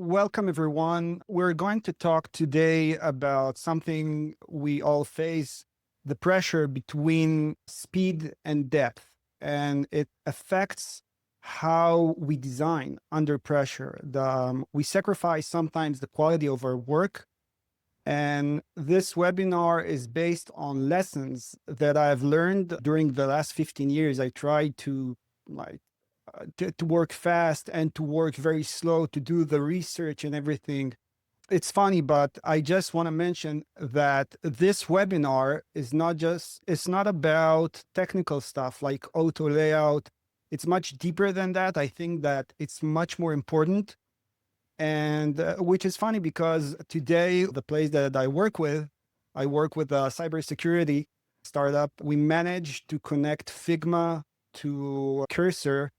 Welcome, everyone. We're going to talk today about something we all face, the pressure between speed and depth. And it affects how we design under pressure. We sacrifice sometimes the quality of our work. And this webinar is based on lessons that I've learned during the last 15 years. I tried to like to work fast and to work very slow, to do the research and everything. It's funny, but I just want to mention that this webinar is it's not about technical stuff like auto layout. It's much deeper than that. I think that it's much more important. And which is funny because today, the place that I work with a cybersecurity startup. We managed to connect Figma to Cursor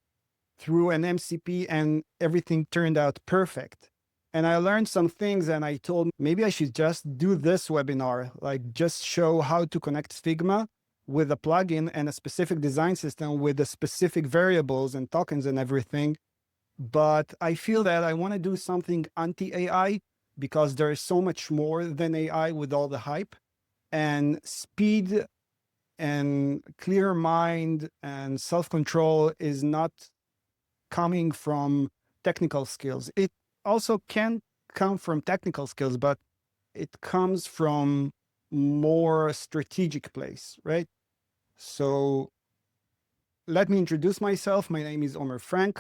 through an MCP, and everything turned out perfect. And I learned some things, and I told maybe I should just do this webinar, like just show how to connect Figma with a plugin and a specific design system with the specific variables and tokens and everything. But I feel that I want to do something anti-AI because there is so much more than AI with all the hype, and speed and clear mind and self-control is not coming from technical skills. It also can come from technical skills, but it comes from more strategic place, right? So let me introduce myself. My name is Omer Frank.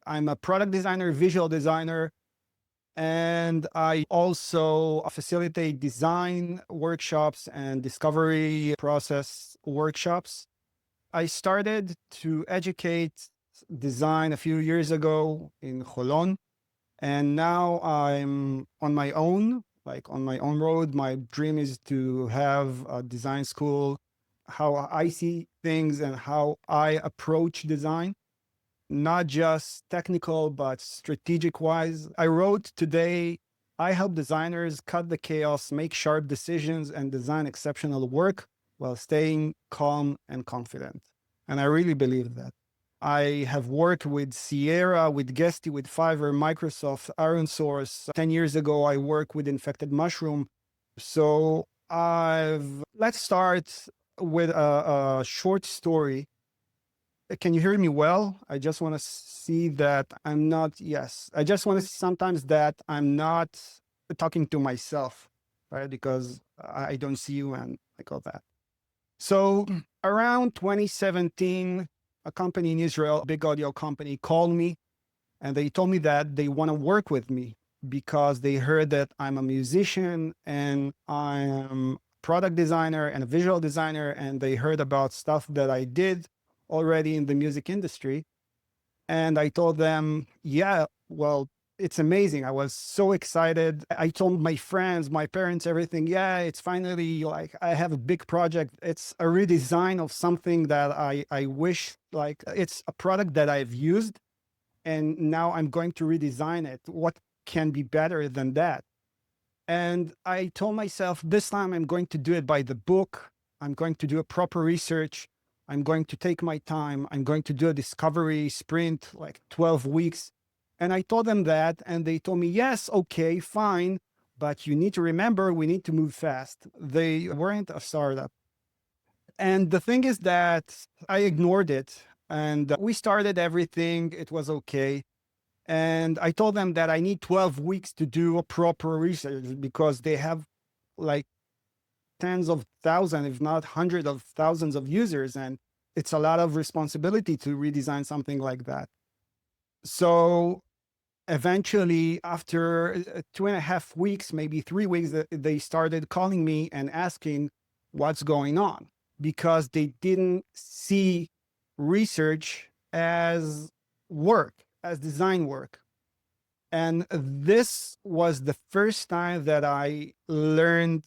I'm a product designer, visual designer, and I also facilitate design workshops and discovery process workshops. I started to educate design a few years ago in Holon, and now I'm on my own, like on my own road. My dream is to have a design school, how I see things and how I approach design, not just technical, but strategic wise. I wrote today, I help designers cut the chaos, make sharp decisions, and design exceptional work while staying calm and confident. And I really believe that. I have worked with Sierra, with Guesty, with Fiverr, Microsoft, Iron Source. 10 years ago, I worked with Infected Mushroom. So let's start with a short story. Can you hear me well? I just want to see that I'm not, yes. I just want to see sometimes that I'm not talking to myself, right? Because I don't see you and like all that. So around 2017, a company in Israel, a big audio company, called me and they told me that they want to work with me because they heard that I'm a musician and I'm a product designer and a visual designer, and they heard about stuff that I did already in the music industry. And I told them, yeah, well, it's amazing. I was so excited. I told my friends, my parents, everything. Yeah, it's finally like I have a big project. It's a redesign of something that I wish, like it's a product that I've used and now I'm going to redesign it. What can be better than that? And I told myself this time I'm going to do it by the book. I'm going to do a proper research. I'm going to take my time. I'm going to do a discovery sprint, like 12 weeks. And I told them that, and they told me, yes, okay, fine. But you need to remember, we need to move fast. They weren't a startup. And the thing is that I ignored it, and we started everything. It was okay. And I told them that I need 12 weeks to do a proper research because they have like tens of thousands, if not hundreds of thousands of users. And it's a lot of responsibility to redesign something like that. So eventually, after 2.5 weeks, maybe 3 weeks, they started calling me and asking what's going on because they didn't see research as work, as design work. And this was the first time that I learned,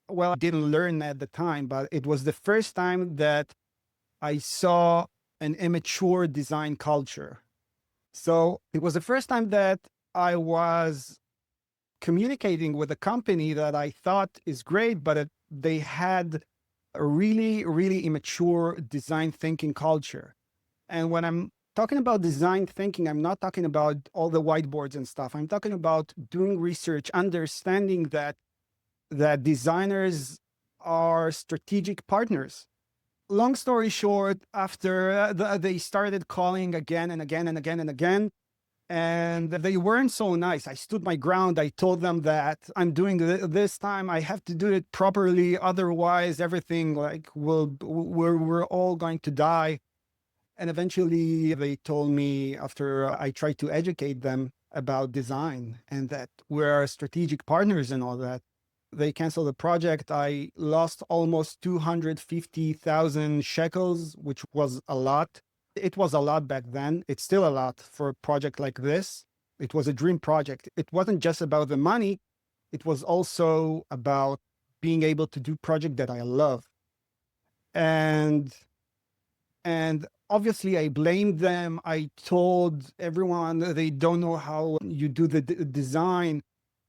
well, I didn't learn at the time, but it was the first time that I saw an immature design culture. So it was the first time that I was communicating with a company that I thought is great, but they had a really, really immature design thinking culture. And when I'm talking about design thinking, I'm not talking about all the whiteboards and stuff. I'm talking about doing research, understanding that designers are strategic partners. Long story short, after they started calling again and again and again and again, and they weren't so nice. I stood my ground. I told them that I'm doing this time. I have to do it properly. Otherwise, everything like we're all going to die. And eventually they told me, after I tried to educate them about design and that we're strategic partners and all that, they canceled the project. I lost almost 250,000 shekels, which was a lot. It was a lot back then. It's still a lot for a project like this. It was a dream project. It wasn't just about the money. It was also about being able to do project that I love. And obviously I blamed them. I told everyone that they don't know how you do the design.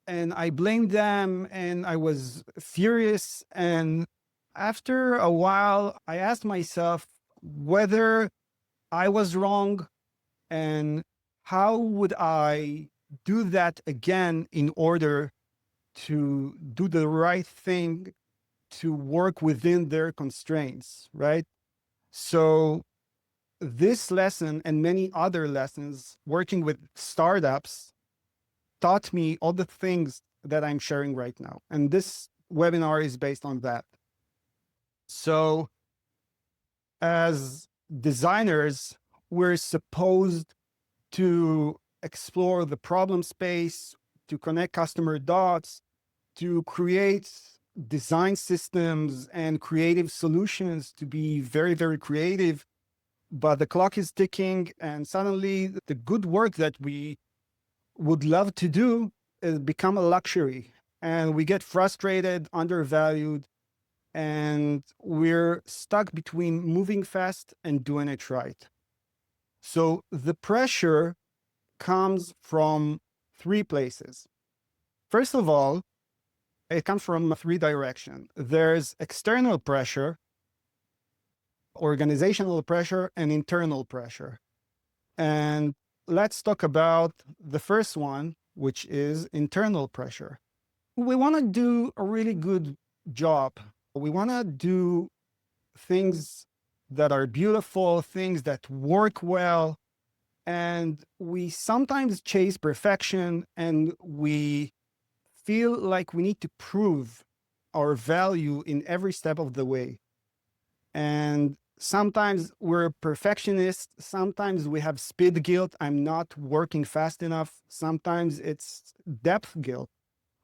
And I blamed them and I was furious. And after a while, I asked myself whether I was wrong and how would I do that again in order to do the right thing, to work within their constraints, right? So this lesson and many other lessons working with startups taught me all the things that I'm sharing right now. And this webinar is based on that. So as designers, we're supposed to explore the problem space, to connect customer dots, to create design systems and creative solutions, to be very, very creative. But the clock is ticking, and suddenly the good work that we would love to do is become a luxury, and we get frustrated, undervalued, and we're stuck between moving fast and doing it right. So the pressure comes from three places. First of all, it comes from three directions. There's external pressure, organizational pressure, and internal pressure. And let's talk about the first one, which is internal pressure. We want to do a really good job. We want to do things that are beautiful, things that work well. And we sometimes chase perfection and we feel like we need to prove our value in every step of the way. And sometimes we're perfectionists. Sometimes we have speed guilt. I'm not working fast enough. Sometimes it's depth guilt.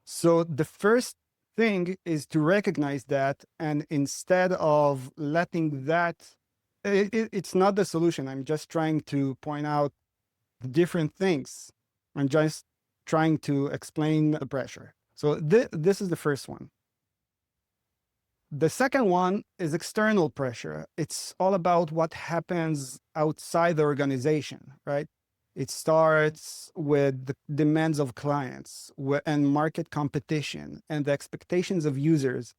So the first thing is to recognize that. And instead of letting that, it's not the solution. I'm just trying to point out the different things. I'm just trying to explain the pressure. So this is the first one. The second one is external pressure. It's all about what happens outside the organization, right? It starts with the demands of clients and market competition and the expectations of users.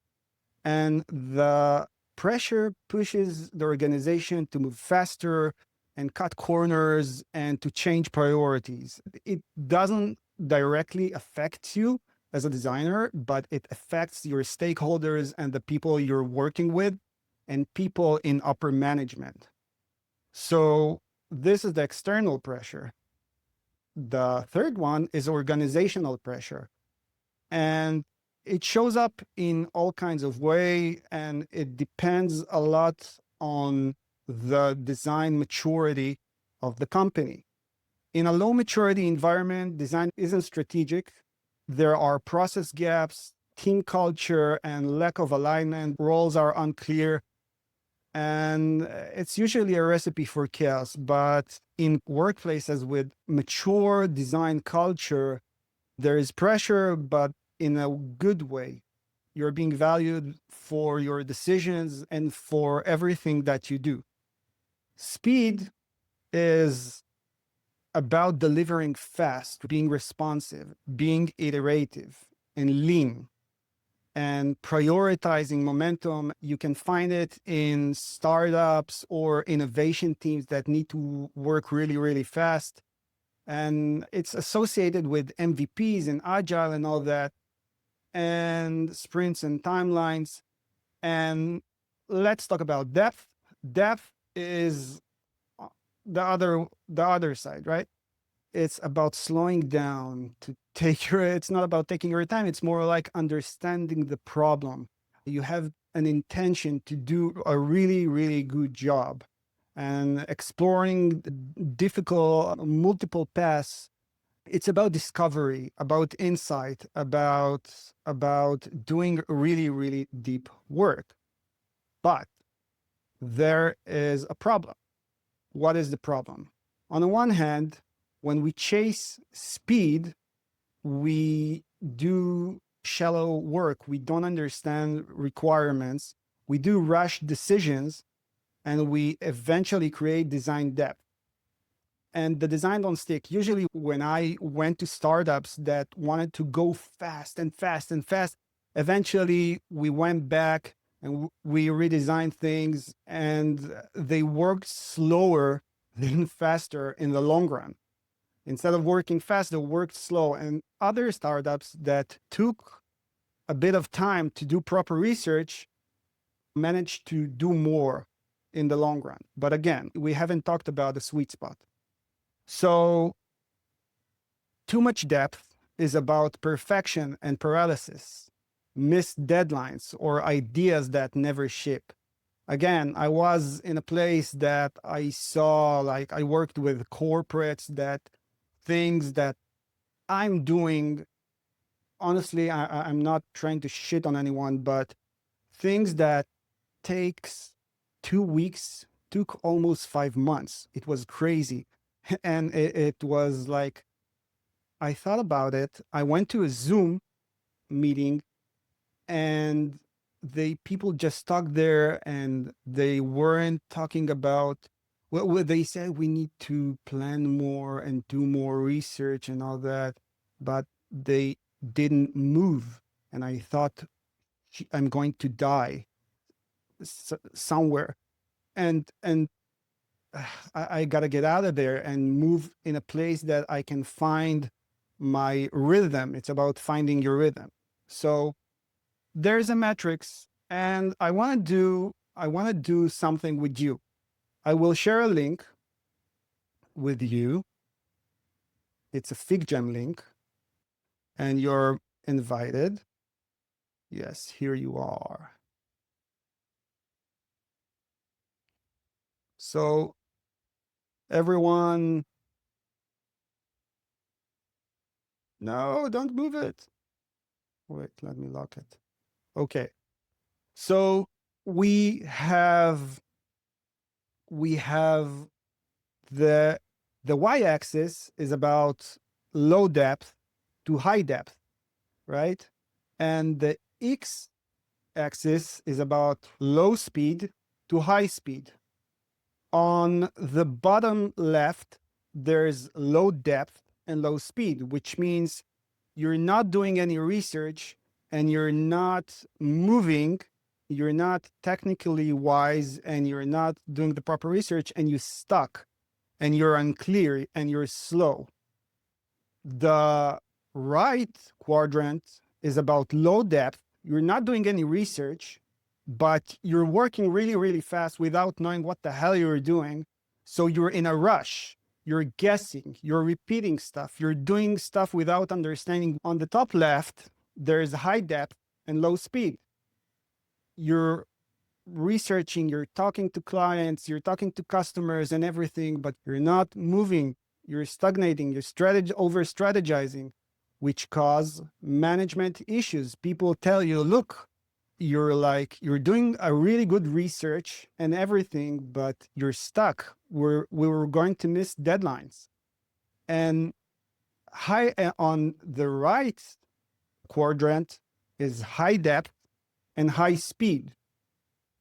And the pressure pushes the organization to move faster and cut corners and to change priorities. It doesn't directly affect you as a designer, but it affects your stakeholders and the people you're working with and people in upper management. So this is the external pressure. The third one is organizational pressure. And it shows up in all kinds of way, and it depends a lot on the design maturity of the company. In a low maturity environment, design isn't strategic. There are process gaps, team culture, and lack of alignment. Roles are unclear. And it's usually a recipe for chaos. But in workplaces with mature design culture, there is pressure, but in a good way. You're being valued for your decisions and for everything that you do. Speed is about delivering fast, being responsive, being iterative, and lean. and prioritizing momentum. You can find it in startups or innovation teams that need to work really, really fast. And it's associated with MVPs and agile and all that, and sprints and timelines. And let's talk about depth. Depth is the other side, right? It's about slowing down to take your, it's not about taking your time. It's more like understanding the problem. You have an intention to do a really, really good job and exploring difficult multiple paths. It's about discovery, about insight, about doing really, really deep work. But there is a problem. What is the problem? On the one hand, when we chase speed, we do shallow work. We don't understand requirements. We do rush decisions, and we eventually create design depth. And the design don't stick. Usually, when I went to startups that wanted to go fast and fast and fast, eventually we went back and we redesigned things, and they worked slower than faster in the long run. Instead of working fast, they worked slow. And other startups that took a bit of time to do proper research managed to do more in the long run. But again, we haven't talked about the sweet spot. So too much depth is about perfection and paralysis, missed deadlines, or ideas that never ship. Again, I was in a place that I saw, like I worked with corporates, that things that I'm doing, honestly, I'm not trying to shit on anyone, but things that takes 2 weeks took almost 5 months. It was crazy. And it was like, I thought about it. I went to a Zoom meeting, and they people just stuck there, and they weren't talking about, well, they said we need to plan more and do more research and all that, but they didn't move. And I thought, I'm going to die somewhere. And I gotta get out of there and move in a place that I can find my rhythm. It's about finding your rhythm. So there's a metrics, and I want to do something with you. I will share a link with you. It's a FigJam link, and you're invited. Yes, here you are. So everyone, no, don't move it. Wait, let me lock it. Okay. So we have we have the the y-axis is about low depth to high depth, right? And the x-axis is about low speed to high speed. On the bottom left, there's low depth and low speed, which means you're not doing any research and you're not moving, you're not technically wise, and you're not doing the proper research, and you're stuck and you're unclear and you're slow. The right quadrant is about low depth. You're not doing any research, but you're working really, really fast without knowing what the hell you're doing. So you're in a rush. You're guessing, you're repeating stuff, you're doing stuff without understanding. On the top left, there's high depth and low speed. You're researching, you're talking to clients, you're talking to customers and everything, but you're not moving, you're stagnating, you're over strategizing, which cause management issues. People tell you, look, you're doing a really good research and everything, but you're stuck. We were going to miss deadlines. And high on the right quadrant is high depth and high speed,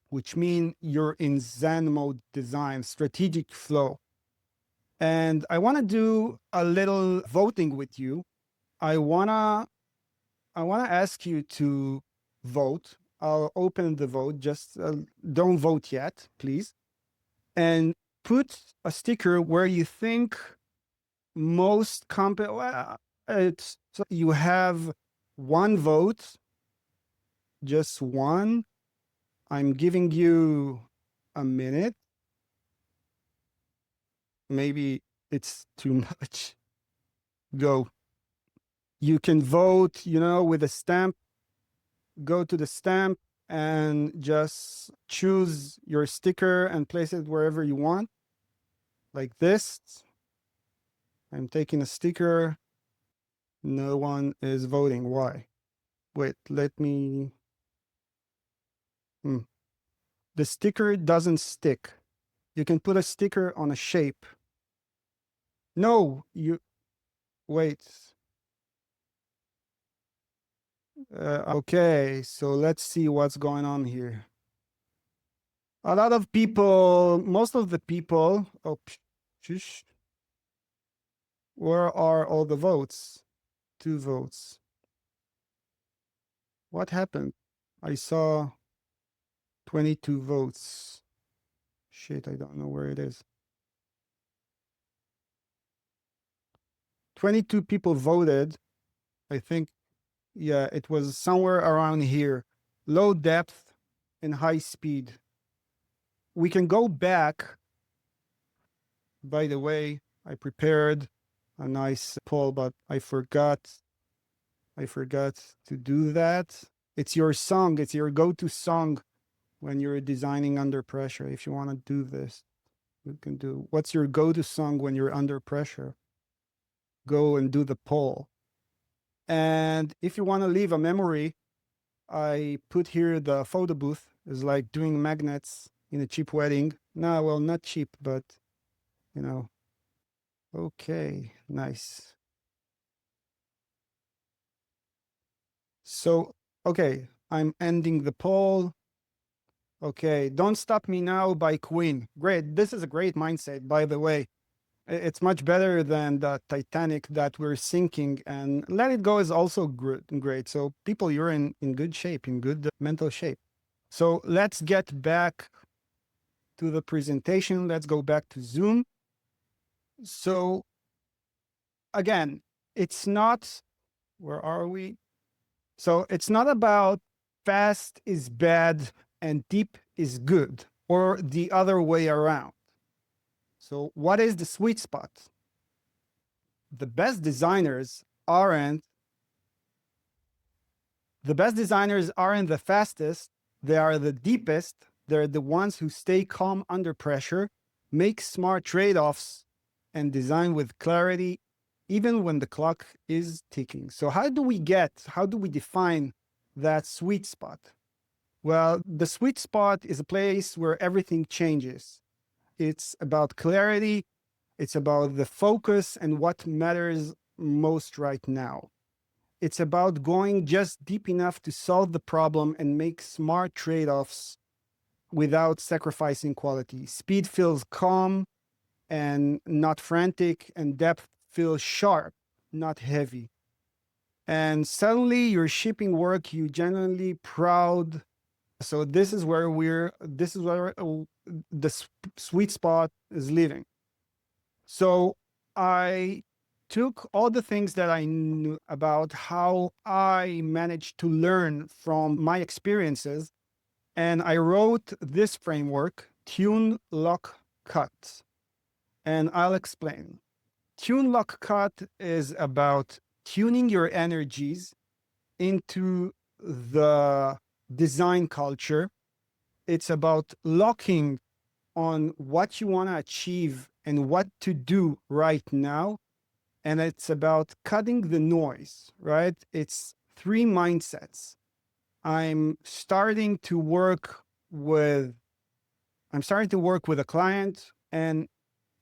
which mean you're in Zen mode design, strategic flow. And I want to do a little voting with you. I wanna ask you to vote. I'll open the vote. Just don't vote yet, please. And put a sticker where you think most company. Well, it's so you have one vote, just one. I'm giving you a minute. Maybe it's too much. Go. You can vote, with a stamp. Go to the stamp and just choose your sticker and place it wherever you want, like this. I'm taking a sticker. No one is voting. Why? Wait, let me. Hmm. The sticker doesn't stick. You can put a sticker on a shape. No, you wait. Okay, so let's see what's going on here. A lot of people, most of the people, oh, shush, where are all the votes? 2 votes. What happened? I saw 22 votes. Shit, I don't know where it is. 22 people voted. I think, yeah, it was somewhere around here. Low depth and high speed. We can go back. By the way, I prepared a nice poll, but I forgot to do that. It's your song. It's your go-to song when you're designing under pressure. If you want to do this, you can do. What's your go-to song when you're under pressure? Go and do the poll. And if you want to leave a memory, I put here the photo booth. Is like doing magnets in a cheap wedding. No, well, not cheap, but you know. Okay, nice. So, okay, I'm ending the poll. Okay, Don't Stop Me Now by Queen. Great. This is a great mindset, by the way. It's much better than the Titanic that we're sinking, and Let It Go is also great. So, people, you're in good shape, in good mental shape. So, let's get back to the presentation. Let's go back to Zoom. So, again, it's not, where are we? So it's not about fast is bad and deep is good, or the other way around. So what is the sweet spot? The best designers aren't the fastest, they are the deepest, they're the ones who stay calm under pressure, make smart trade-offs, and design with clarity even when the clock is ticking. So how do we define that sweet spot? Well, the sweet spot is a place where everything changes. It's about clarity, it's about the focus and what matters most right now. It's about going just deep enough to solve the problem and make smart trade-offs without sacrificing quality. Speed feels calm and not frantic, and depth feels sharp, not heavy. And suddenly you're shipping work you genuinely proud. So this is where the sweet spot is living. So I took all the things that I knew about how I managed to learn from my experiences, and I wrote this framework, Tune, Lock, Cut. And I'll explain. Tune, Lock, Cut is about tuning your energies into the design culture. It's about locking on what you want to achieve and what to do right now. And it's about cutting the noise, right? It's 3 mindsets. I'm starting to work with a client, and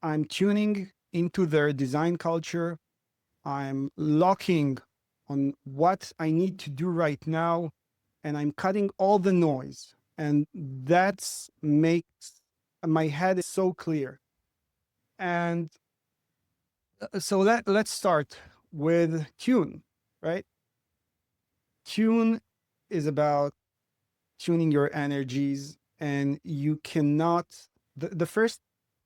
I'm tuning into their design culture. I'm locking on what I need to do right now, and I'm cutting all the noise. And that's makes my head is so clear. And so let's start with tune, right? Tune is about tuning your energies, and you cannot, the first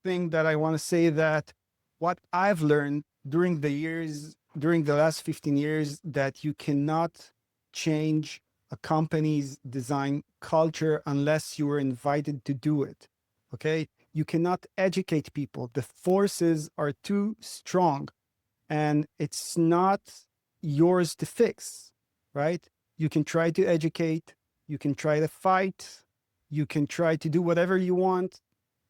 thing that I want to say, that what I've learned during the years, during the last 15 years, that you cannot change a company's design culture unless you were invited to do it. Okay. You cannot educate people. The forces are too strong, and it's not yours to fix, right? You can try to educate, you can try to fight, you can try to do whatever you want,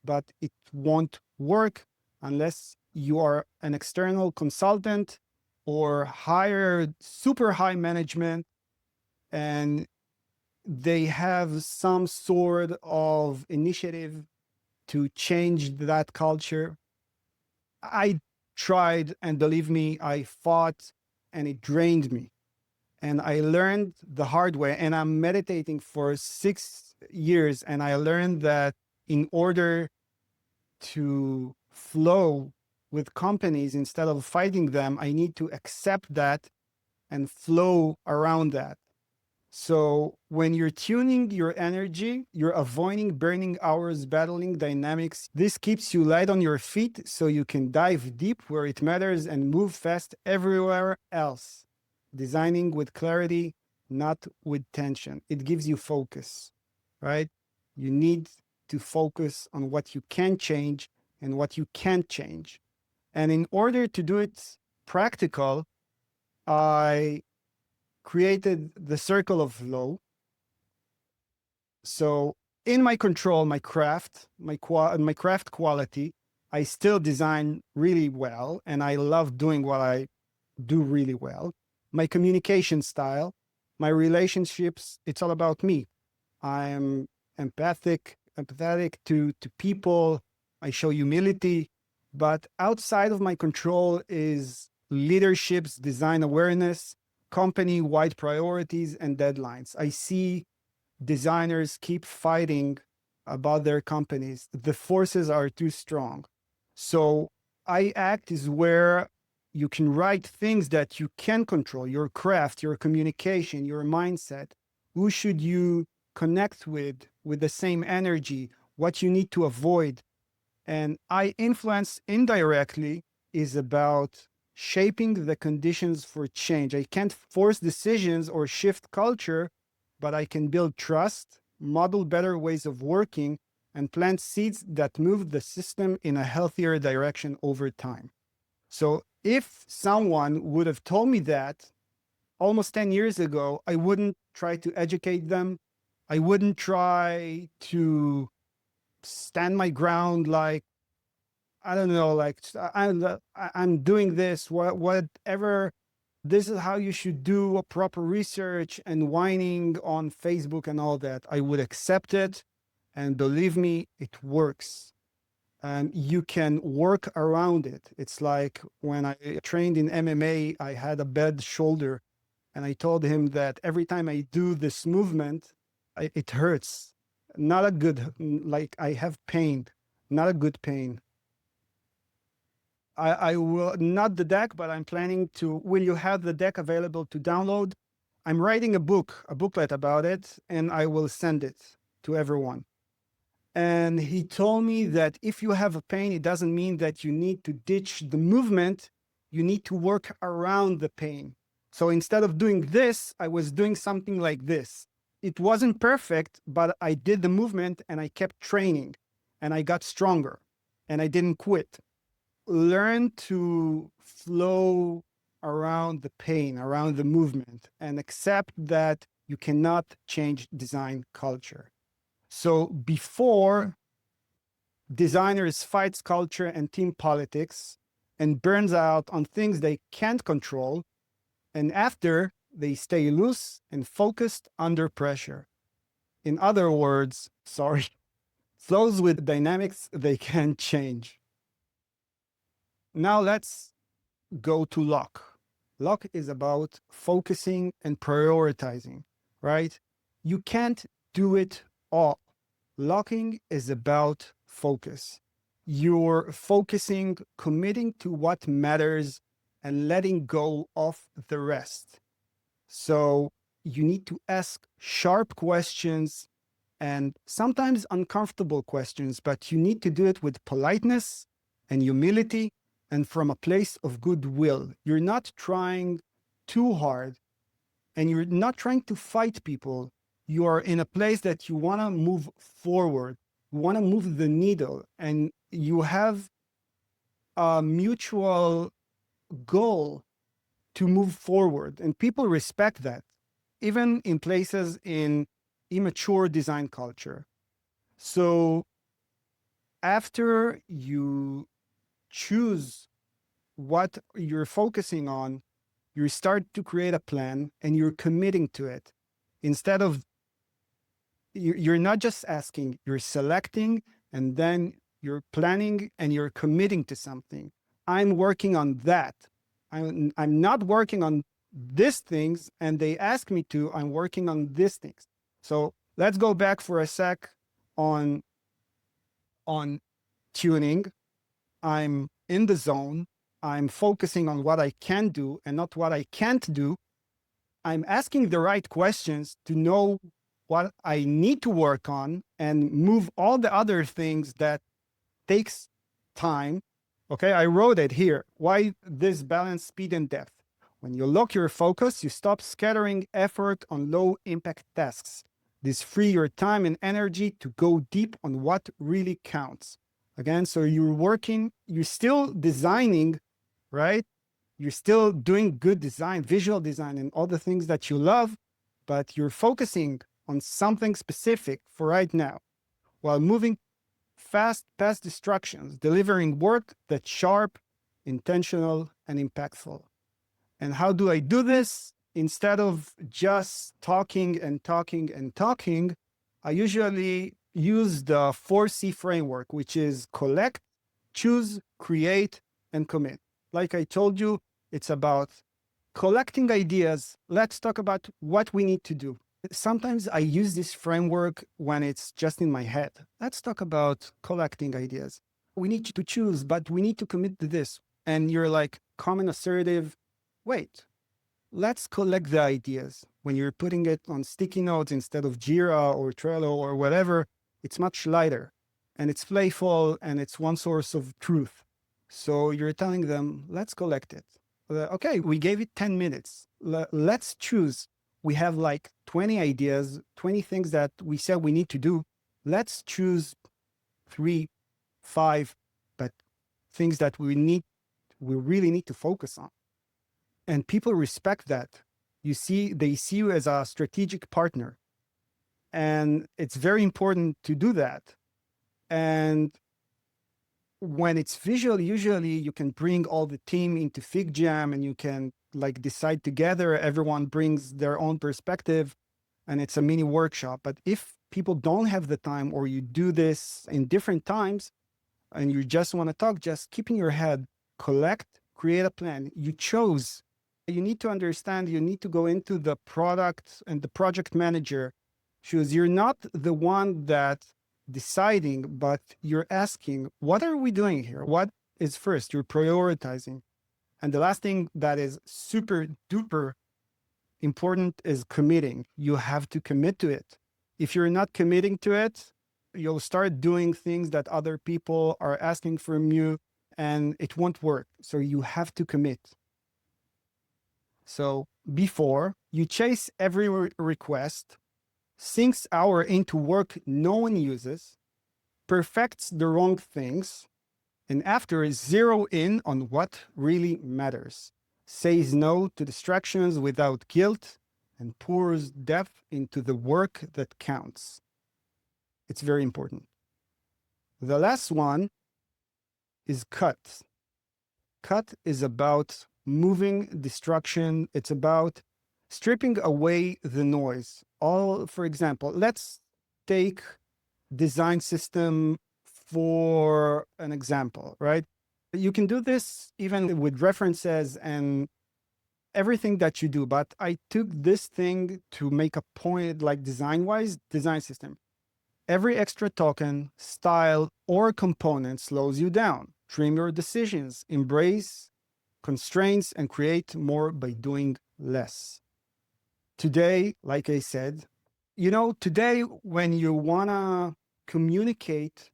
but it won't work unless you are an external consultant or hire super high management and they have some sort of initiative to change that culture. I tried, and believe me, I fought, and it drained me. And I learned the hard way. And I'm meditating for 6 years, and I learned that in order to flow with companies instead of fighting them, I need to accept that and flow around that. So when you're tuning your energy, you're avoiding burning hours, battling dynamics. This keeps you light on your feet so you can dive deep where it matters and move fast everywhere else. Designing with clarity, not with tension. It gives you focus, right? You need to focus on what you can change and what you can't change. And in order to do it practical, I created the circle of flow. So in my control, my craft, my craft quality, I still design really well, and I love doing what I do really well. My communication style, my relationships, it's all about me. I'm empathetic to people. I show humility, but outside of my control is leadership's design awareness, company-wide priorities, and deadlines. I see designers keep fighting about their companies. The forces are too strong. So I act is where you can write things that you can control, your craft, your communication, your mindset. Who should you connect with the same energy, what you need to avoid. And I influence indirectly is about shaping the conditions for change. I can't force decisions or shift culture, but I can build trust, model better ways of working, and plant seeds that move the system in a healthier direction over time. So if someone would have told me that almost 10 years ago, I wouldn't try to educate them. I wouldn't try to stand my ground like, I don't know, like I'm doing this, whatever. This is how you should do a proper research, and whining on Facebook and all that. I would accept it. And believe me, it works. You can work around it. It's like when I trained in MMA, I had a bad shoulder. And I told him that every time I do this movement, it hurts. Not a good, like I have pain, not a good pain. I will not the deck, but I'm planning to. Will you have the deck available to download? I'm writing a booklet about it, and I will send it to everyone. And he told me that if you have a pain, it doesn't mean that you need to ditch the movement. You need to work around the pain. So instead of doing this, I was doing something like this. It wasn't perfect, but I did the movement and I kept training and I got stronger and I didn't quit. Learn to flow around the pain, around the movement, and accept that you cannot change design culture. So before, designers fights culture and team politics and burns out on things they can't control. And after, they stay loose and focused under pressure. In other words, sorry, flows with dynamics they can change. Now let's go to lock. Lock is about focusing and prioritizing, right? You can't do it all. Locking is about focus. You're focusing, committing to what matters, and letting go of the rest. So you need to ask sharp questions and sometimes uncomfortable questions, but you need to do it with politeness and humility and from a place of goodwill. You're not trying too hard and you're not trying to fight people. You are in a place that you want to move forward, you want to move the needle, and you have a mutual goal to move forward. And people respect that, even in places in immature design culture. So after you choose what you're focusing on, you start to create a plan and you're committing to it. Instead of, you're not just asking, you're selecting and then you're planning and you're committing to something. I'm working on that. I'm not working on these things and they ask me to, I'm working on these things. So let's go back for a sec on tuning. I'm in the zone. I'm focusing on what I can do and not what I can't do. I'm asking the right questions to know what I need to work on and move all the other things that takes time. Okay, I wrote it here. Why this balance, speed, and depth? When you lock your focus, you stop scattering effort on low impact tasks. This free your time and energy to go deep on what really counts. Again, so you're working, you're still designing, right? You're still doing good design, visual design, and all the things that you love, but you're focusing on something specific for right now while moving fast past distractions, delivering work that's sharp, intentional, and impactful. And how do I do this? Instead of just talking and talking and talking, I usually use the 4C framework, which is collect, choose, create, and commit. Like I told you, it's about collecting ideas. Let's talk about what we need to do. Sometimes I use this framework when it's just in my head. Let's talk about collecting ideas. We need to choose, but we need to commit to this. And you're like, calm and assertive. Wait, let's collect the ideas. When you're putting it on sticky notes instead of Jira or Trello or whatever, it's much lighter and it's playful and it's one source of truth. So you're telling them, let's collect it. Okay, we gave it 10 minutes. Let's choose. We have like 20 ideas, 20 things that we said we need to do. Let's choose 3, 5, but things that we really need to focus on. And people respect that. They see you as a strategic partner. And it's very important to do that. And when it's visual, usually you can bring all the team into FigJam and you can like decide together. Everyone brings their own perspective and it's a mini workshop. But if people don't have the time or you do this in different times and you just want to talk, just keep in your head, collect, create a plan. You chose. You need to understand, you need to go into the product and the project manager shoes. You're not the one that deciding, but you're asking, what are we doing here? What is first? You're prioritizing. And the last thing that is super duper important is committing. You have to commit to it. If you're not committing to it, you'll start doing things that other people are asking from you and it won't work. So you have to commit. So before you chase every request, sinks hour into work no one uses, perfects the wrong things, and after zero in on what really matters, says no to distractions without guilt, and pours depth into the work that counts. It's very important. The last one is cut. Cut is about moving distraction. It's about stripping away the noise. For example, let's take design system for an example, right? You can do this even with references and everything that you do, but I took this thing to make a point, like design-wise, design system. Every extra token, style, or component slows you down. Trim your decisions, embrace constraints, and create more by doing less. Today, like I said, today when you want to communicate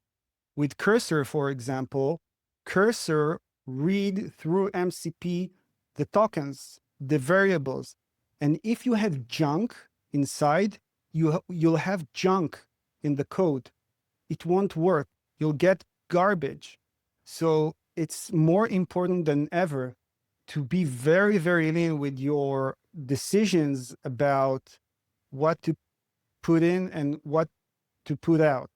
with Cursor, for example, Cursor read through MCP the tokens, the variables. And if you have junk inside, you'll have junk in the code. It won't work. You'll get garbage. So it's more important than ever to be very, very lean with your decisions about what to put in and what to put out.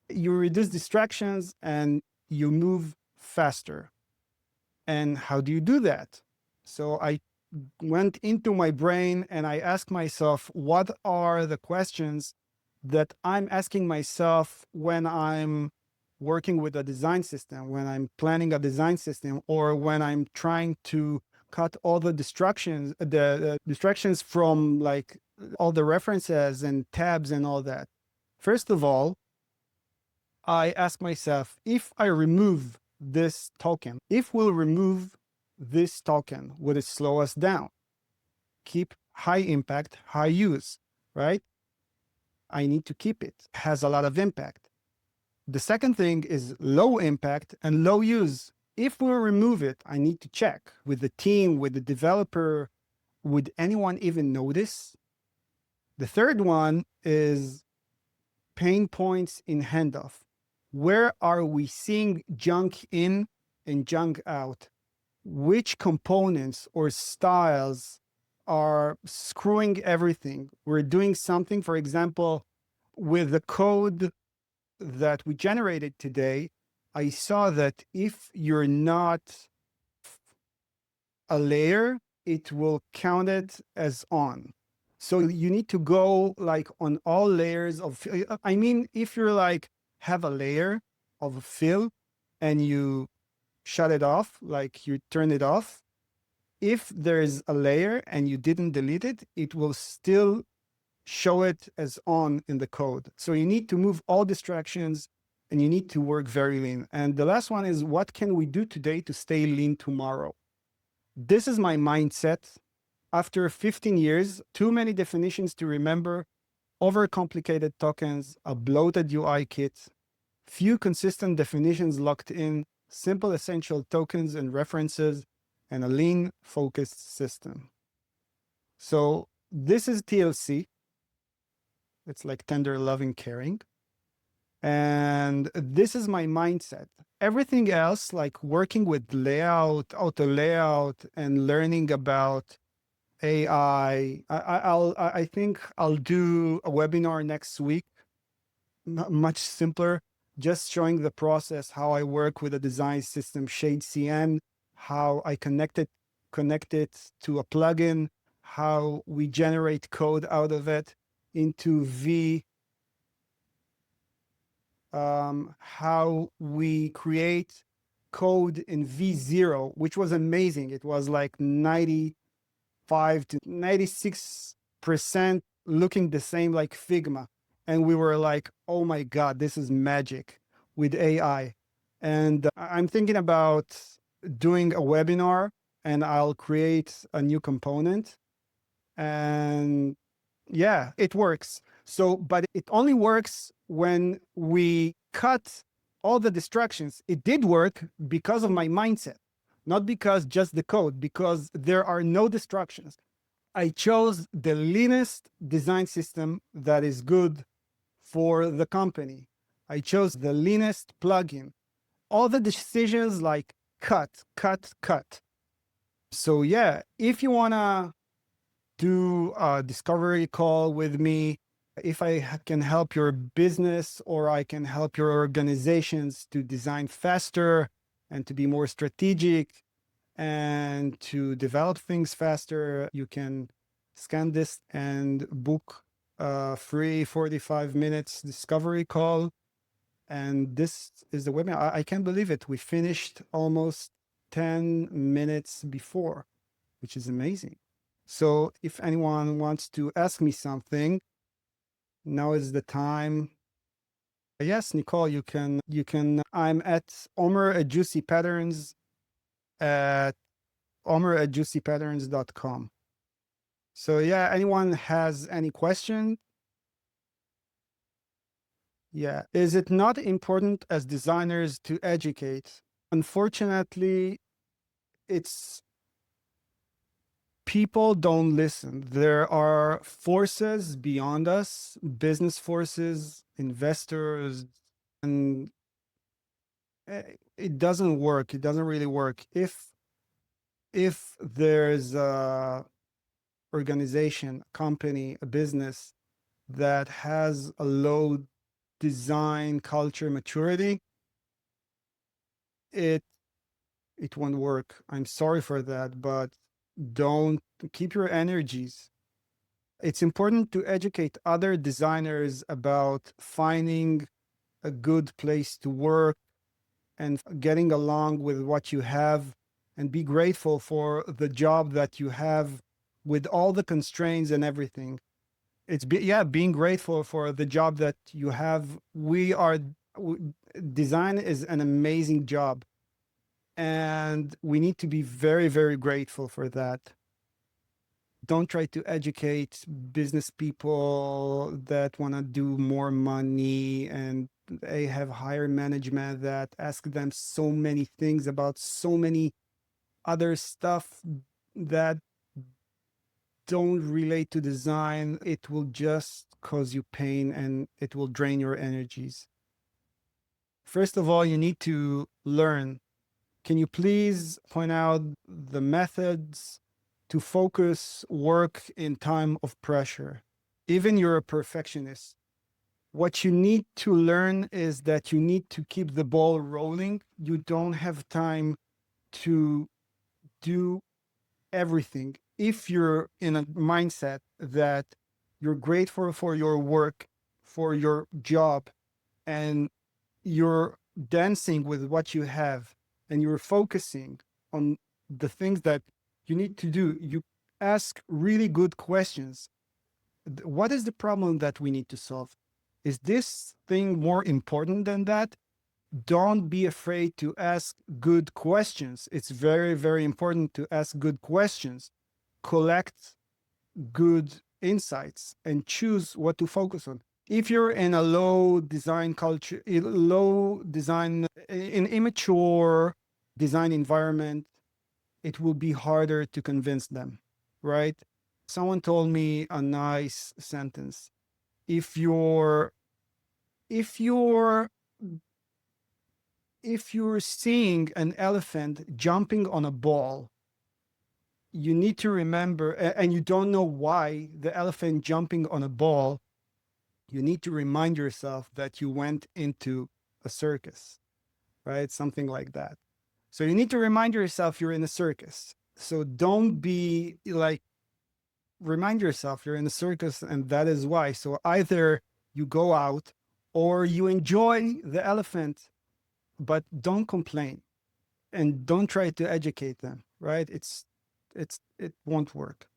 You reduce distractions and you move faster. And how do you do that? So I went into my brain and I asked myself, what are the questions that I'm asking myself when I'm working with a design system, when I'm planning a design system, or when I'm trying to cut all the distractions from like all the references and tabs and all that. First of all, I ask myself, if I remove this token, if we'll remove this token, would it slow us down? Keep high impact, high use, right? I need to keep it. It has a lot of impact. The second thing is low impact and low use. If we remove it, I need to check with the team, with the developer, would anyone even notice? The third one is pain points in handoff. Where are we seeing junk in and junk out? Which components or styles are screwing everything? We're doing something, for example, with the code that we generated today, I saw that if you're not a layer, it will count it as on. So you need to go like on all layers of, I mean, if you're like have a layer of fill and you shut it off, like you turn it off, if there's a layer and you didn't delete it, it will still show it as on in the code. So you need to move all distractions and you need to work very lean. And the last one is, what can we do today to stay lean tomorrow? This is my mindset. After 15 years, too many definitions to remember, overcomplicated tokens, a bloated UI kit, few consistent definitions locked in, simple essential tokens and references, and a lean focused system. So this is TLC. It's like tender, loving, caring. And this is my mindset. Everything else, like working with layout, auto layout, and learning about AI, I think I'll do a webinar next week, much simpler, just showing the process, how I work with a design system, Shade CN, how I connect it to a plugin, how we generate code out of it into V, how we create code in V0, which was amazing. It was like 95 to 96% looking the same like Figma. And we were like, oh my God, this is magic with AI. And I'm thinking about doing a webinar and I'll create a new component. And yeah, it works. So, but it only works when we cut all the distractions. It did work because of my mindset, not because just the code, because there are no distractions. I chose the leanest design system that is good for the company. I chose the leanest plugin. All the decisions like cut, cut, cut. So yeah, if you want to do a discovery call with me, if I can help your business or I can help your organizations to design faster and to be more strategic and to develop things faster, you can scan this and book a free 45 minutes discovery call. And this is the webinar. I can't believe it. We finished almost 10 minutes before, which is amazing. So if anyone wants to ask me something, now is the time. Yes, Nicole, I'm at Omer@juicypatterns at omer@juicypatterns.com. So yeah, anyone has any question? Yeah. Is it not important as designers to educate? Unfortunately, it's people don't listen. There are forces beyond us, business forces, investors, and it doesn't work. It doesn't really work. If there's a organization, a company, a business that has a low design culture maturity, it it won't work. I'm sorry for that, but don't keep your energies. It's important to educate other designers about finding a good place to work and getting along with what you have and be grateful for the job that you have with all the constraints and everything. Yeah, being grateful for the job that you have. Design is an amazing job, and we need to be very, very grateful for that. Don't try to educate business people that want to do more money and they have higher management that ask them so many things about so many other stuff that don't relate to design. It will just cause you pain and it will drain your energies. First of all, you need to learn. Can you please point out the methods to focus work in time of pressure? Even you're a perfectionist. What you need to learn is that you need to keep the ball rolling. You don't have time to do everything. If you're in a mindset that you're grateful for your work, for your job, and you're dancing with what you have, and you're focusing on the things that you need to do, you ask really good questions. What is the problem that we need to solve? Is this thing more important than that? Don't be afraid to ask good questions. It's very, very important to ask good questions, collect good insights, and choose what to focus on. If you're in a low design culture, low design, in immature design environment, it will be harder to convince them, right? Someone told me a nice sentence. If you're if you're if you're seeing an elephant jumping on a ball, you need to remember, and you don't know why the elephant jumping on a ball, you need to remind yourself that you went into a circus, right? Something like that. So you need to remind yourself you're in a circus. So don't be like, remind yourself you're in a circus and that is why. So either you go out or you enjoy the elephant, but don't complain and don't try to educate them, right? It won't work.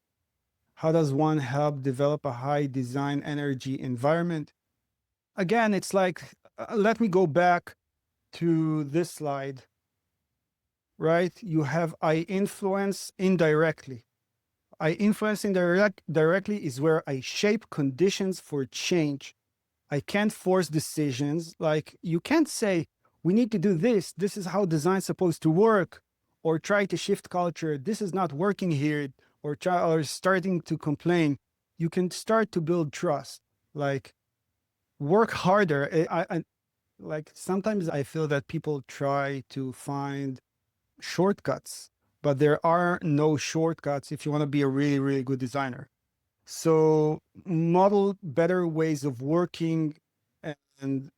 How does one help develop a high design energy environment? Again, it's like, let me go back to this slide, right? You have I influence indirectly. I influence directly is where I shape conditions for change. I can't force decisions. Like you can't say, we need to do this. This is how design's supposed to work, or try to shift culture. This is not working here, or starting to complain. You can start to build trust. Like work harder. Like sometimes I feel that people try to find shortcuts, but there are no shortcuts if you want to be a really, really good designer. So model better ways of working, and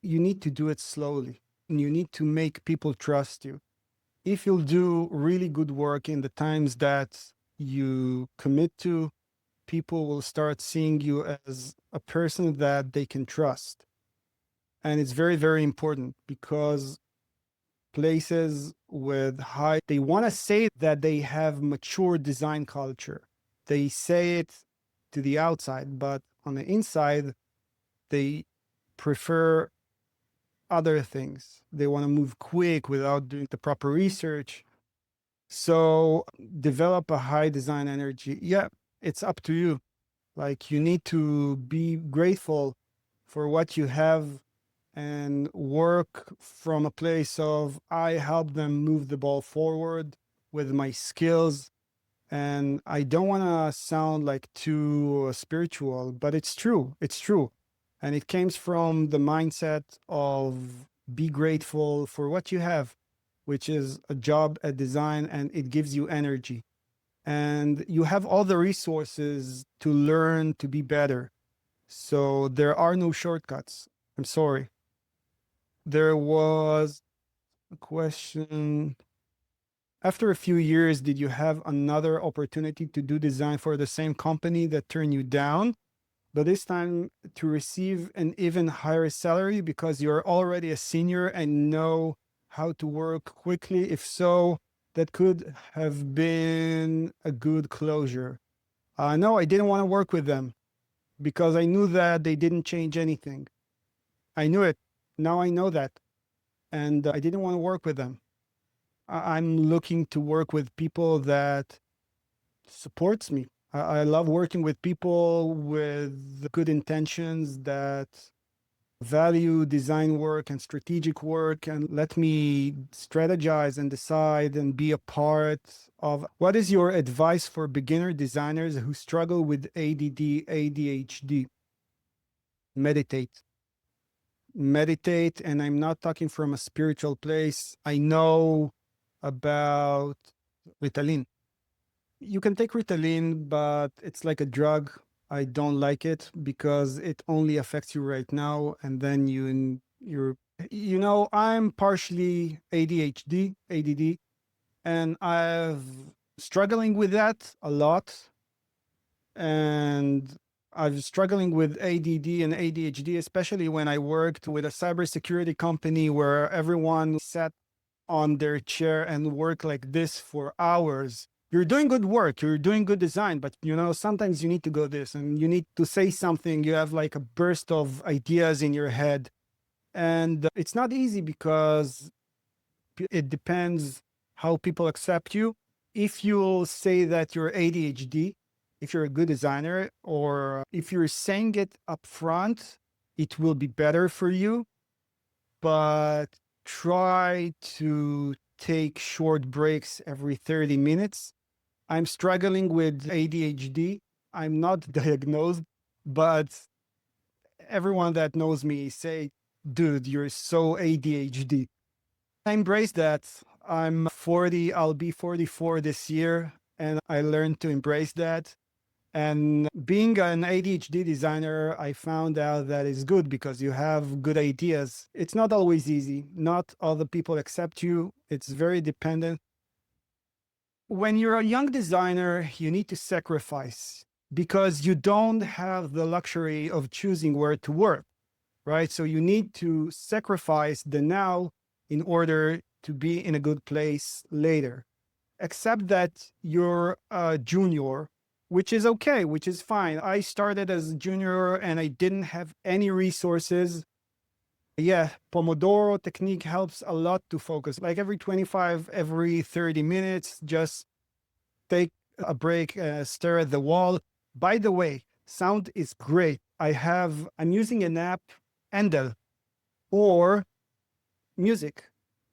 you need to do it slowly. And you need to make people trust you. If you'll do really good work in the times that you commit to, people will start seeing you as a person that they can trust. And it's very, very important because places with high, they want to say that they have mature design culture. They say it to the outside, but on the inside, they prefer other things. They want to move quick without doing the proper research. So develop a high design energy. Yeah, it's up to you. Like you need to be grateful for what you have and work from a place of I help them move the ball forward with my skills. And I don't want to sound like too spiritual, but it's true. It's true. And it comes from the mindset of be grateful for what you have, which is a job, a design, and it gives you energy. And you have all the resources to learn to be better. So there are no shortcuts. I'm sorry. There was a question. After a few years, did you have another opportunity to do design for the same company that turned you down, but this time to receive an even higher salary because you're already a senior and know how to work quickly? If so, that could have been a good closure. No, I didn't want to work with them because I knew that they didn't change anything. I knew it. Now I know that. And I didn't want to work with them. I'm looking to work with people that supports me. I love working with people with good intentions that value design work and strategic work and let me strategize and decide and be a part of. What is your advice for beginner designers who struggle with ADD, ADHD? Meditate. Meditate. And I'm not talking from a spiritual place. I know about Ritalin. You can take Ritalin, but it's like a drug. I don't like it because it only affects you right now, and then I'm partially ADHD, ADD, and I've struggling with that a lot. And I'm struggling with ADD and ADHD, especially when I worked with a cybersecurity company where everyone sat on their chair and work like this for hours. You're doing good work, you're doing good design, but sometimes you need to go this and you need to say something. You have like a burst of ideas in your head. And it's not easy because it depends how people accept you. If you'll say that you're ADHD, if you're a good designer, or if you're saying it up front, it will be better for you. But try to take short breaks every 30 minutes. I'm struggling with ADHD. I'm not diagnosed, but everyone that knows me say, dude, you're so ADHD. I embrace that. I'm 40, I'll be 44 this year, and I learned to embrace that. And being an ADHD designer, I found out that it's good because you have good ideas. It's not always easy. Not all the people accept you. It's very dependent. When you're a young designer, you need to sacrifice because you don't have the luxury of choosing where to work, right? So you need to sacrifice the now in order to be in a good place later. Accept that you're a junior, which is okay, which is fine. I started as a junior and I didn't have any resources. Yeah, Pomodoro technique helps a lot to focus. Like every 25, every 30 minutes, just take a break, stare at the wall. By the way, sound is great. I'm using an app, Endel, or music.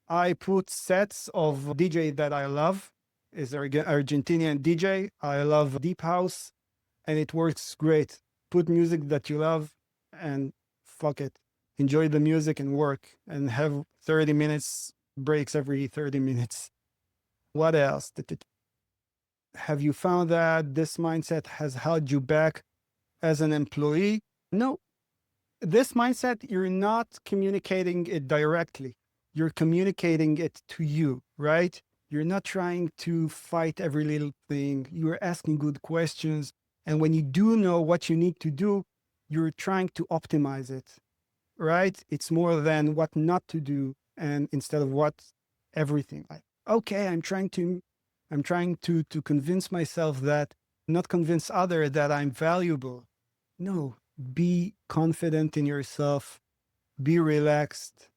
I put sets of DJ that I love. Is Argentinian DJ. I love deep house, and it works great. Put music that you love, and fuck it. Enjoy the music and work, and have 30 minutes breaks every 30 minutes. What else? Have you found that this mindset has held you back as an employee? No, this mindset, you're not communicating it directly. You're communicating it to you, right? You're not trying to fight every little thing. You're asking good questions. And when you do know what you need to do, you're trying to optimize it, right? It's more than what not to do and instead of what everything. Like, okay, I'm trying to convince myself that, not convince other that I'm valuable. No, be confident in yourself, be relaxed,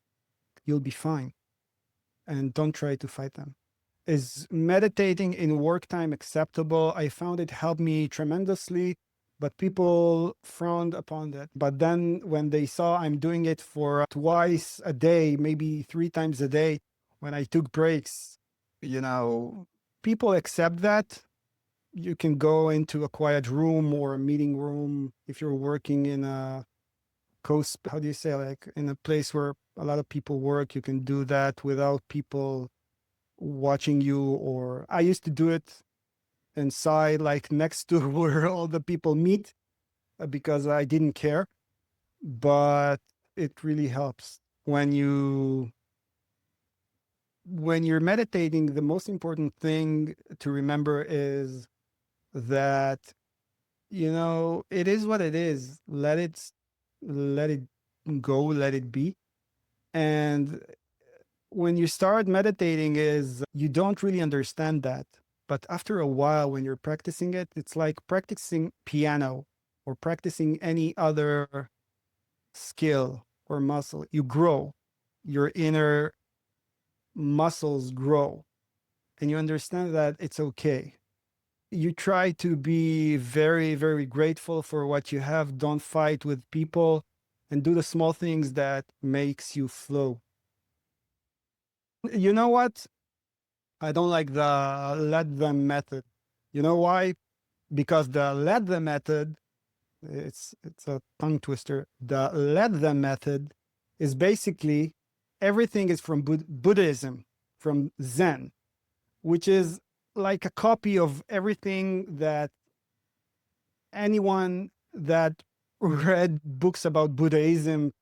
you'll be fine. And don't try to fight them. Is meditating in work time acceptable? I found it helped me tremendously, but people frowned upon that. But then when they saw I'm doing it for twice a day, maybe 3 times a day, when I took breaks, you know, people accept that. You can go into a quiet room or a meeting room if you're working in a coast, how do you say, like in a place where a lot of people work, you can do that without people watching you. Or I used to do it inside, like next to where all the people meet, because I didn't care. But it really helps when you're meditating. The most important thing to remember is that, it is what it is. Let it go, let it be. And when you start meditating, is you don't really understand that. But after a while, when you're practicing it, it's like practicing piano or practicing any other skill or muscle. You grow, your inner muscles grow, and you understand that it's okay. You try to be very, very grateful for what you have. Don't fight with people, and do the small things that makes you flow. You know what? I don't like the let them method. You know why? Because the let them method, it's a tongue twister. The let them method is basically everything is from Buddhism, from Zen, which is like a copy of everything that anyone that read books about Buddhism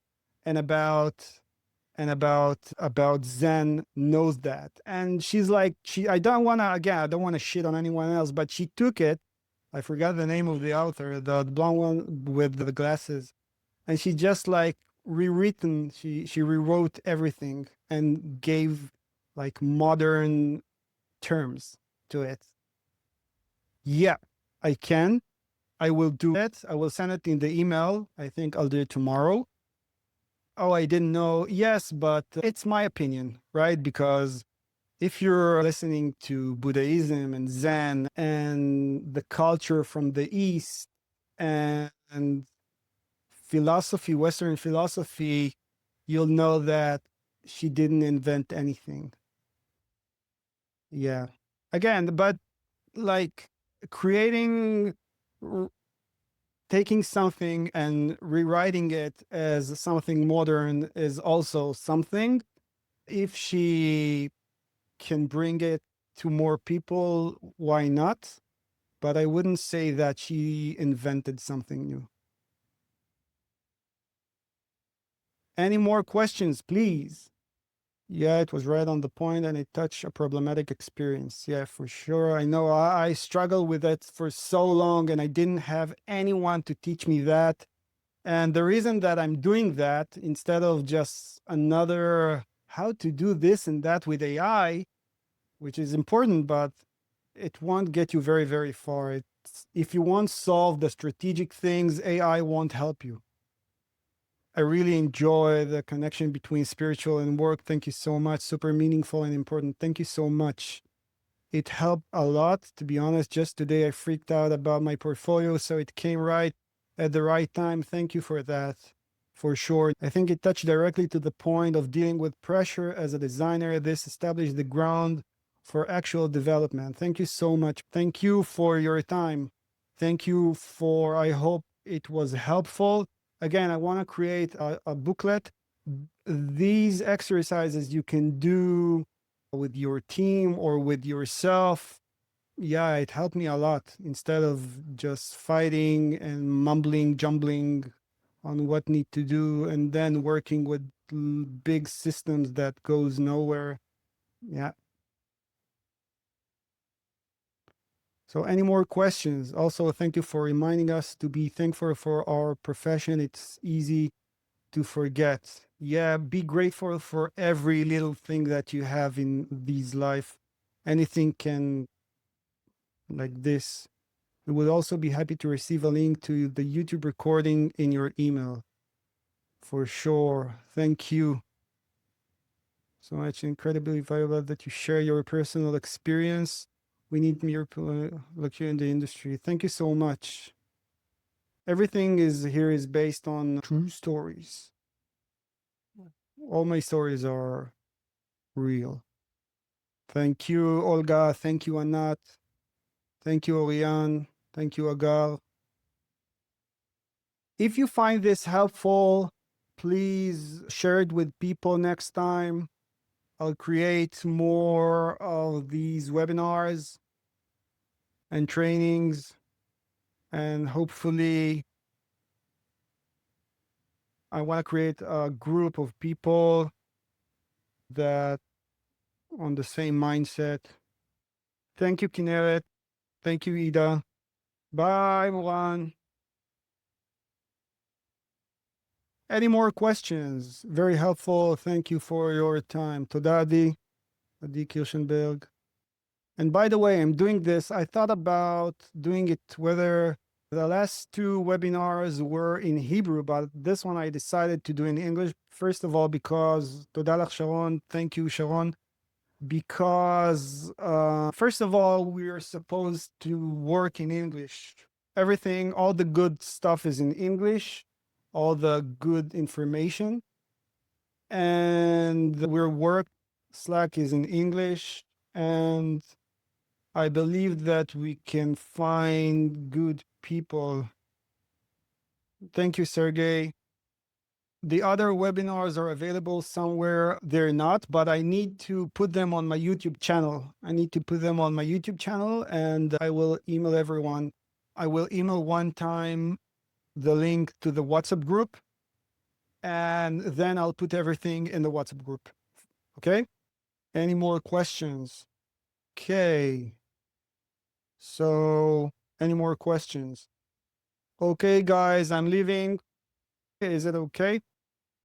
and about Zen knows that. And she's like, I don't want to, again, I don't want to shit on anyone else, but she took it. I forgot the name of the author, the blonde one with the glasses, and she just like rewritten. She rewrote everything and gave like modern terms to it. Yeah, I can. I will do it. I will send it in the email. I think I'll do it tomorrow. Oh, I didn't know. Yes, but it's my opinion, right? Because if you're listening to Buddhism and Zen and the culture from the East and philosophy, Western philosophy, you'll know that she didn't invent anything. Yeah. Again, but like creating, taking something and rewriting it as something modern is also something. If she can bring it to more people, why not? But I wouldn't say that she invented something new. Any more questions, please? Yeah, it was right on the point and it touched a problematic experience. Yeah, for sure. I know I struggled with it for so long and I didn't have anyone to teach me that. And the reason that I'm doing that instead of just another how to do this and that with AI, which is important, but it won't get you very, very far. If you want to solve the strategic things, AI won't help you. I really enjoy the connection between spiritual and work. Thank you so much. Super meaningful and important. Thank you so much. It helped a lot, to be honest. Just today, I freaked out about my portfolio, so it came right at the right time. Thank you for that, for sure. I think it touched directly to the point of dealing with pressure as a designer. This established the ground for actual development. Thank you so much. Thank you for your time. Thank you for, I hope it was helpful. Again, I want to create a booklet. These exercises you can do with your team or with yourself. Yeah, it helped me a lot instead of just fighting and mumbling, jumbling on what need to do and then working with big systems that goes nowhere. Yeah. So any more questions? Also, thank you for reminding us to be thankful for our profession. It's easy to forget. Yeah, be grateful for every little thing that you have in these life. Anything can, like this. We would also be happy to receive a link to the YouTube recording in your email. For sure. Thank you. so much. Incredibly valuable that you share your personal experience. We need more people like you in the industry. Thank you so much. Everything is here is based on true stories. All my stories are real. Thank you, Olga. Thank you, Anat. Thank you, Oriane. Thank you, Agar. If you find this helpful, please share it with people next time. I'll create more of these webinars and trainings, and hopefully I want to create a group of people that on the same mindset. Thank you, Kineret. Thank you, Ida. Bye, everyone. Any more questions? Very helpful. Thank you for your time. Toda, Adi Kirschenberg. And by the way, I'm doing this. I thought about doing it whether the last two webinars were in Hebrew, but this one I decided to do in English. First of all, because Toda lach, Sharon. Thank you, Sharon. Because first of all, we are supposed to work in English. Everything, all the good stuff is in English, all the good information. And we're work, Slack is in English. And I believe that we can find good people. Thank you, Sergey. The other webinars are available somewhere. They're not, but I need to put them on my YouTube channel. I need to put them on my YouTube channel, and I will email everyone. I will email one time the link to the WhatsApp group, and then I'll put everything in the WhatsApp group. Okay? Any more questions? Okay. So, any more questions? Okay, guys, I'm leaving. Is it okay?